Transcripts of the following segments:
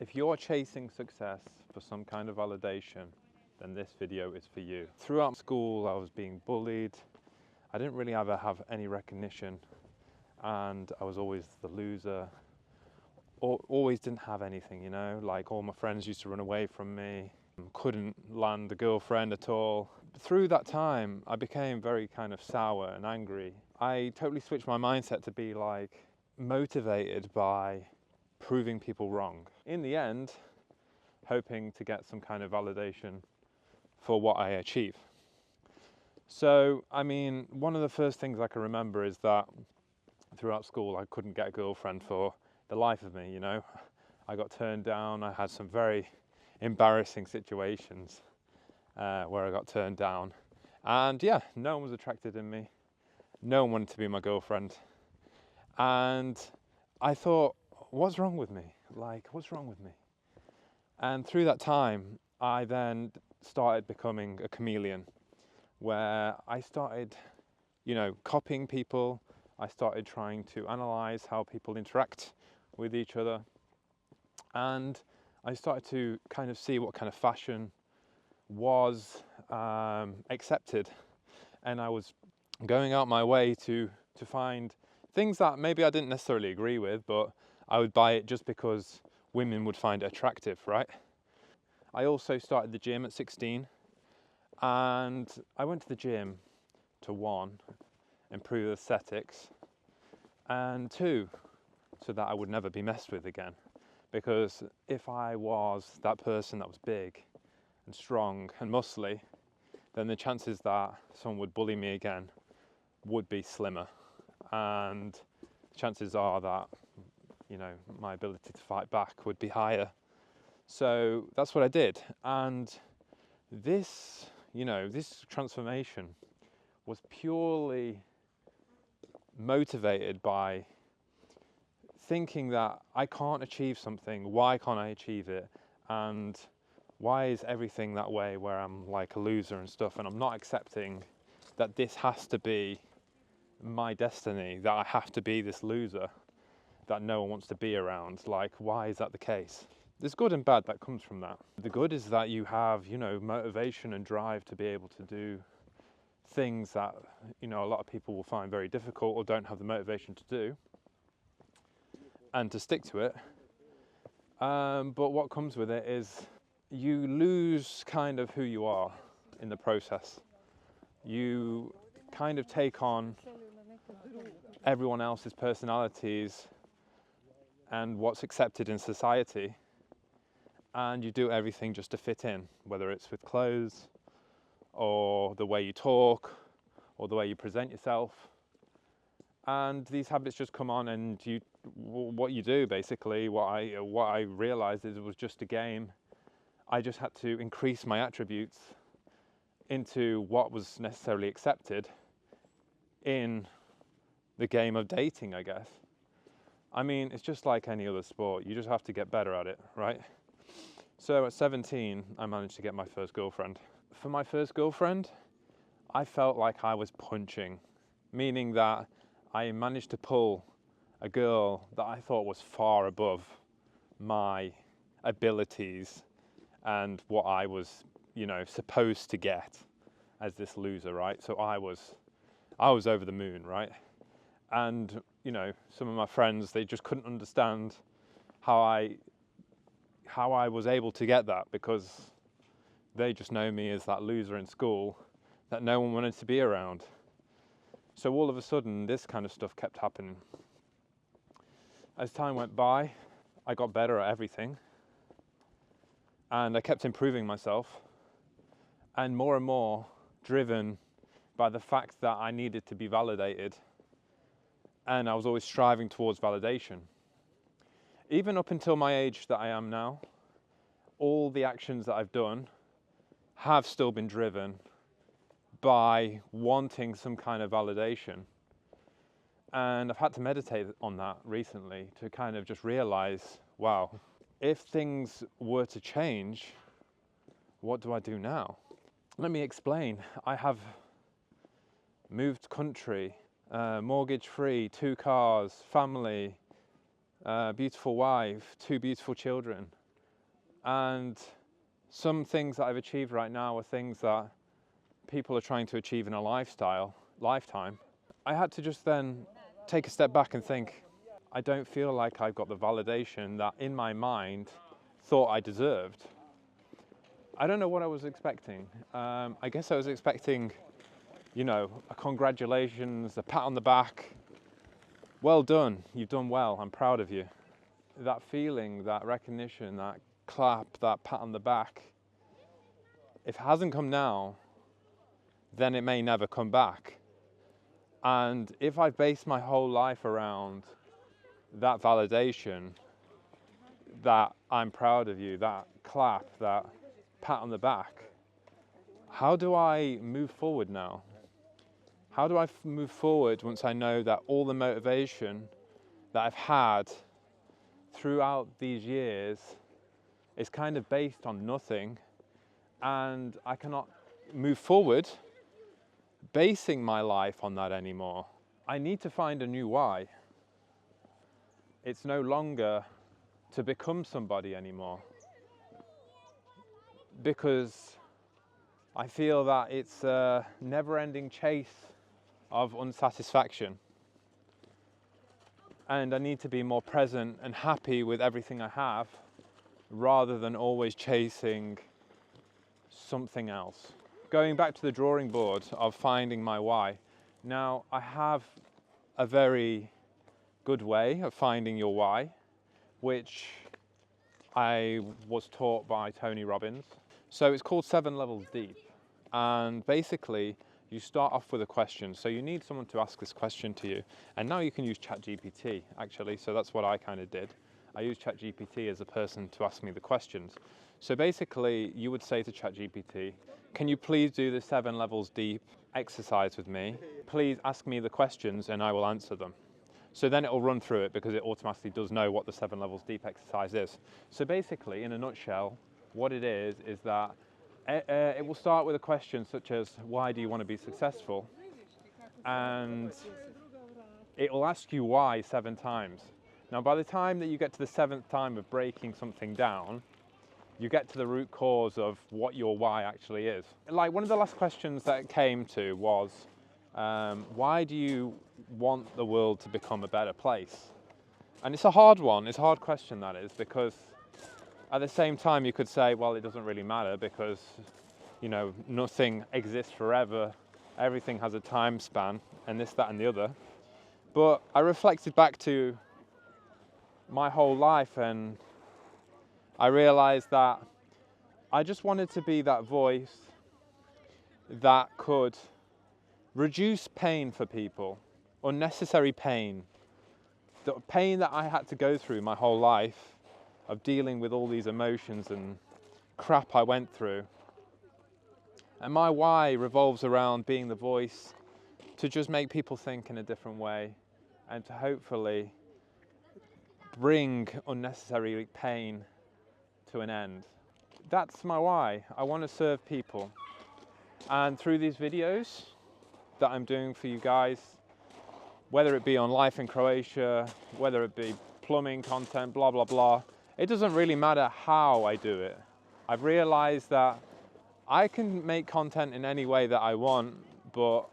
If you're chasing success for some kind of validation, then this video is for you. Throughout school, I was being bullied. I didn't really ever have any recognition, and I was always the loser. Always didn't have anything, you know, like all my friends used to run away from me, couldn't land a girlfriend at all. Through that time, I became very kind of sour and angry. I totally switched my mindset to be like motivated by proving people wrong. In the end, hoping to get some kind of validation for what I achieve. So, I mean, one of the first things I can remember is that throughout school, I couldn't get a girlfriend for the life of me, you know. I got turned down. I had some very embarrassing situations where I got turned down. And yeah, no one was attracted in me. No one wanted to be my girlfriend. And I thought, what's wrong with me? Like, what's wrong with me? And through that time, I then started becoming a chameleon, where I started, you know, copying people. I started trying to analyze how people interact with each other. And I started to kind of see what kind of fashion was accepted. And I was going out my way to find things that maybe I didn't necessarily agree with, but I would buy it just because women would find it attractive, right? I also started the gym at 16, and I went to the gym to 1, improve aesthetics, and 2, so that I would never be messed with again. Because if I was that person that was big and strong and muscly, then the chances that someone would bully me again would be slimmer. And chances are that, you know, my ability to fight back would be higher. So that's what I did. And this, you know, this transformation was purely motivated by thinking that I can't achieve something. Why can't I achieve it? And why is everything that way, where I'm like a loser and stuff, and I'm not accepting that this has to be my destiny, that I have to be this loser that no one wants to be around. Like, why is that the case? There's good and bad that comes from that. The good is that you have, you know, motivation and drive to be able to do things that, you know, a lot of people will find very difficult or don't have the motivation to do, and to stick to it. But what comes with it is you lose kind of who you are in the process. You kind of take on everyone else's personalities and what's accepted in society, and you do everything just to fit in, whether it's with clothes or the way you talk or the way you present yourself. And these habits just come on, and what you do basically, what I realized is it was just a game. I just had to increase my attributes into what was necessarily accepted in the game of dating, I guess. I mean, it's just like any other sport. You just have to get better at it, right? So at 17, I managed to get my first girlfriend. For my first girlfriend, I felt like I was punching, meaning that I managed to pull a girl that I thought was far above my abilities and what I was, you know, supposed to get as this loser, right? So I was over the moon, right? And, you know, some of my friends, they just couldn't understand how I was able to get that, because they just know me as that loser in school that no one wanted to be around. So all of a sudden, this kind of stuff kept happening. As time went by, I got better at everything, and I kept improving myself, and more driven by the fact that I needed to be validated, and I was always striving towards validation. Even up until my age that I am now, all the actions that I've done have still been driven by wanting some kind of validation. And I've had to meditate on that recently to kind of just realize, wow, if things were to change, what do I do now? Let me explain. I have moved country, mortgage free, 2 cars, family, beautiful wife, 2 beautiful children. And some things that I've achieved right now are things that people are trying to achieve in a lifetime. I had to just then take a step back and think, I don't feel like I've got the validation that in my mind thought I deserved. I don't know what I was expecting. I guess I was expecting, you know, a congratulations, a pat on the back. Well done, you've done well, I'm proud of you. That feeling, that recognition, that clap, that pat on the back, if it hasn't come now, then it may never come back. And if I've based my whole life around that validation, that I'm proud of you, that clap, that pat on the back, how do I move forward now? How do I move forward once I know that all the motivation that I've had throughout these years is kind of based on nothing, and I cannot move forward basing my life on that anymore? I need to find a new why. It's no longer to become somebody anymore, because I feel that it's a never-ending chase of unsatisfaction, and I need to be more present and happy with everything I have rather than always chasing something else. Going back to the drawing board of finding my why. Now, I have a very good way of finding your why, which I was taught by Tony Robbins. So it's called 7 Levels Deep. And basically, you start off with a question. So you need someone to ask this question to you. And now you can use ChatGPT, actually. So that's what I kind of did. I used ChatGPT as a person to ask me the questions. So basically, you would say to ChatGPT, can you please do the 7 Levels Deep exercise with me? Please ask me the questions and I will answer them. So then it'll run through it because it automatically does know what the 7 Levels Deep exercise is. So basically, in a nutshell, what it is that it will start with a question such as, why do you want to be successful? And it will ask you why 7 times. Now, by the time that you get to the 7th time of breaking something down, you get to the root cause of what your why actually is. Like, one of the last questions that it came to was, why do you want the world to become a better place? And it's a hard one, it's a hard question, that is, because at the same time you could say, well, it doesn't really matter because, you know, nothing exists forever, everything has a time span, and this, that, and the other. But I reflected back to my whole life and I realized that I just wanted to be that voice that could reduce pain for people, unnecessary pain. The pain that I had to go through my whole life of dealing with all these emotions and crap I went through. And my why revolves around being the voice to just make people think in a different way and to hopefully bring unnecessary pain to an end. That's my why. I want to serve people. And through these videos that I'm doing for you guys, whether it be on life in Croatia, whether it be plumbing content, blah, blah, blah, it doesn't really matter how I do it. I've realized that I can make content in any way that I want, but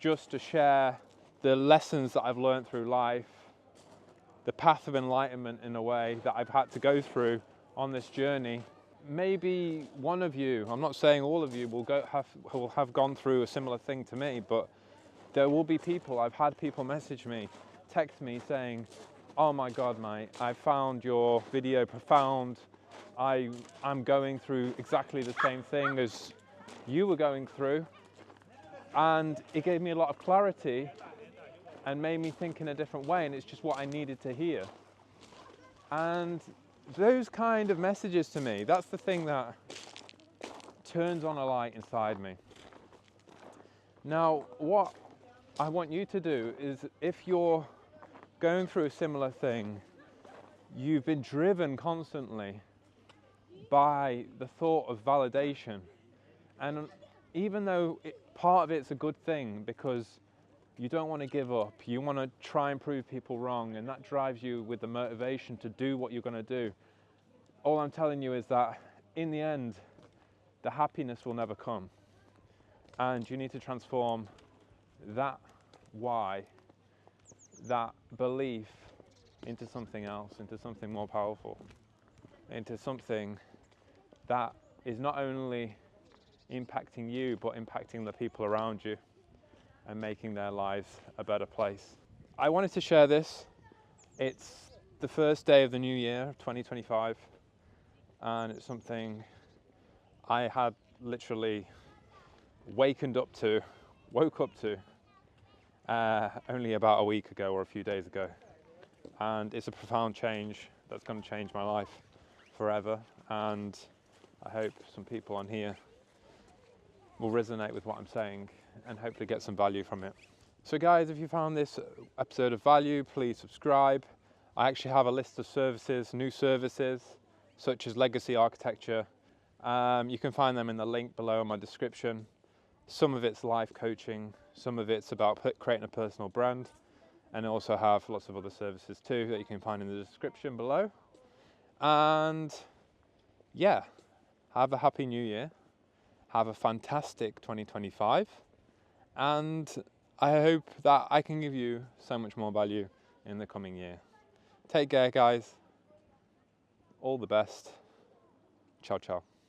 just to share the lessons that I've learned through life, the path of enlightenment in a way that I've had to go through on this journey. Maybe one of you, I'm not saying all of you will have gone through a similar thing to me, but there will be people, I've had people message me, text me saying, oh my God, mate, I found your video profound. I'm going through exactly the same thing as you were going through. And it gave me a lot of clarity and made me think in a different way, and it's just what I needed to hear. And those kind of messages to me, that's the thing that turns on a light inside me. Now, what I want you to do is, if you're going through a similar thing, you've been driven constantly by the thought of validation. And even though part of it's a good thing because you don't want to give up, you want to try and prove people wrong, and that drives you with the motivation to do what you're going to do. all I'm telling you is that in the end, the happiness will never come. And you need to transform that why, that belief, into something else, into something more powerful, into something that is not only impacting you, but impacting the people around you and making their lives a better place. I wanted to share this. It's the first day of the new year, 2025, and it's something I had literally woke up to only about a week ago or a few days ago. And it's a profound change that's going to change my life forever. And I hope some people on here will resonate with what I'm saying and hopefully get some value from it. So guys, if you found this episode of value, please subscribe. I actually have a list of services, new services, such as legacy architecture. You can find them in the link below in my description. Some of it's life coaching, some of it's about creating a personal brand, and I also have lots of other services too that you can find in the description below. And yeah, have a happy new year. Have a fantastic 2025. And I hope that I can give you so much more value in the coming year. Take care, guys. All the best. Ciao, ciao.